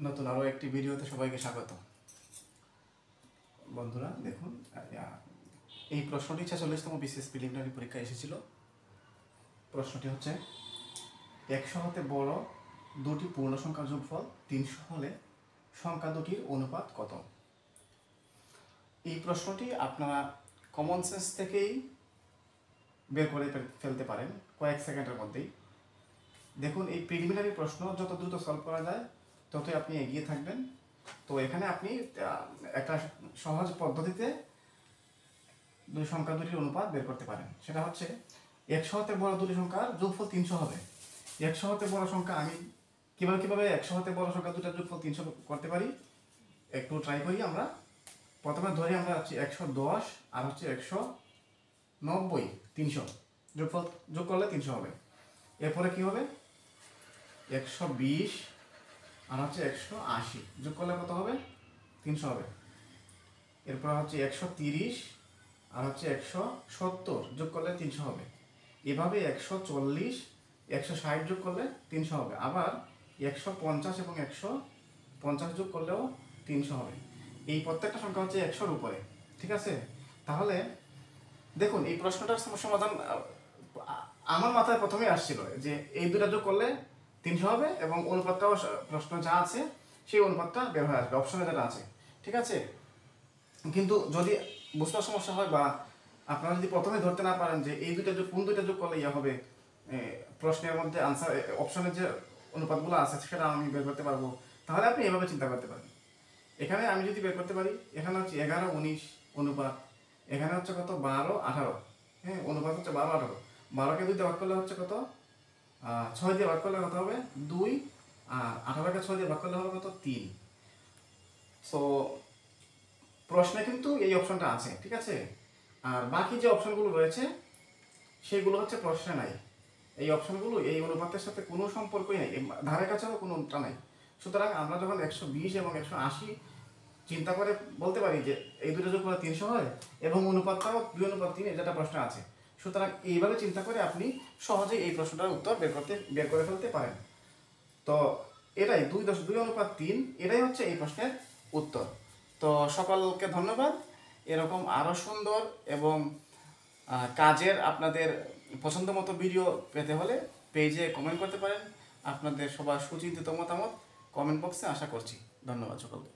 নতুন আরও একটি ভিডিওতে সবাইকে স্বাগত। বন্ধুরা দেখুন, এই প্রশ্নটি 46তম বিসিএস প্রিলিমিনারি পরীক্ষায় এসেছিল। প্রশ্নটি হচ্ছে 100 হতে বড় দুটি পূর্ণ সংখ্যার যোগফল 300 হলে সংখ্যা দুটির অনুপাত কত? এই প্রশ্নটি আপনারা কমন সেন্স থেকেই বের করে ফেলতে পারেন কয়েক সেকেন্ডের মধ্যেই। দেখুন, এই প্রিলিমিনারি প্রশ্ন যত দ্রুত সলভ করা যায় ততই আপনি এগিয়ে থাকবেন। তো এখানে আপনি একটা সহজ পদ্ধতিতে দুই সংখ্যা দুটির অনুপাত বের করতে পারেন। সেটা হচ্ছে 100 হতে বড় দুটি সংখ্যার যোগফল 300 হবে। 100 হতে বড় সংখ্যা আমি কিভাবে 100 হতে বড় সংখ্যা দুটার যোগফল 300 করতে পারি একটু ট্রাই করি। আমরা প্রথমে ধরি আমরা হচ্ছে 110 আর হচ্ছে 190, 300 যোগফল যোগ করলে 300 হবে। এরপরে কি হবে 120 আর হচ্ছে 180 যোগ করলে কত হবে 300 হবে। এরপর হচ্ছে 130 আর হচ্ছে 170 যোগ করলে 300 হবে। এভাবে 140 160 যোগ করলে 300 হবে। আবার 150 এবং 150 যোগ করলেও 300 হবে। এই প্রত্যেকটা সংখ্যা হচ্ছে 100-র উপরে, ঠিক আছে? তাহলে দেখুন, এই প্রশ্নটার সমাধান আমার মাথায় প্রথমেই আসছিল যে এই দুটা যোগ করলে 300 হবে এবং অনুপাতটাও প্রশ্ন যা আছে সেই অনুপাতটা বের হয়ে আসবে অপশনে যেটা আছে, ঠিক আছে? কিন্তু যদি বুঝতে সমস্যা হয় বা আপনারা যদি প্রথমে ধরতে না পারেন যে এই দুইটা যোগ কোন দুইটা যোগ করলে ইয়া হবে, প্রশ্নের মধ্যে আনসার অপশনের যে অনুপাতগুলো আছে সেটা আমি বের করতে পারবো, তাহলে আপনি এভাবে চিন্তা করতে পারেন। এখানে আমি যদি বের করতে পারি, এখানে হচ্ছে 11-19 অনুপাত, এখানে হচ্ছে কত 12-18, হ্যাঁ অনুপাত হচ্ছে 12-18। 12কে 2 দিয়ে ভাগ করলে হচ্ছে কত 6 দিয়ে ভাগ করলে কত হবে 2, আর 18কে 6 দিয়ে ভাগ করলে হবে কত 3। সো প্রশ্নে কিন্তু এই অপশনটা আছে, ঠিক আছে? আর বাকি যে অপশনগুলো রয়েছে সেগুলো হচ্ছে প্রশ্নে নাই। এই অপশনগুলো এই অনুপাতের সাথে কোনো সম্পর্কই নাই, ধারে কাছেও কোনোটা নাই। সুতরাং আমরা যখন 120 এবং 180 চিন্তা করে বলতে পারি যে এই দুটো যোগ করে 300 হয় এবং অনুপাতটাও 2:3 যেটা প্রশ্ন আছে। সুতরাং এইভাবে চিন্তা করে আপনি সহজেই এই প্রশ্নটার উত্তর বের করে ফেলতে পারেন। তো এটাই 2:3 এটাই হচ্ছে এই প্রশ্নের উত্তর। তো সকলকে ধন্যবাদ। এরকম আরও সুন্দর এবং কাজের আপনাদের পছন্দ মতো ভিডিও পেতে হলে পেজে কমেন্ট করতে পারেন। আপনাদের সবার সুচিন্তিত মতামত কমেন্ট বক্সে আশা করছি। ধন্যবাদ সকলকে।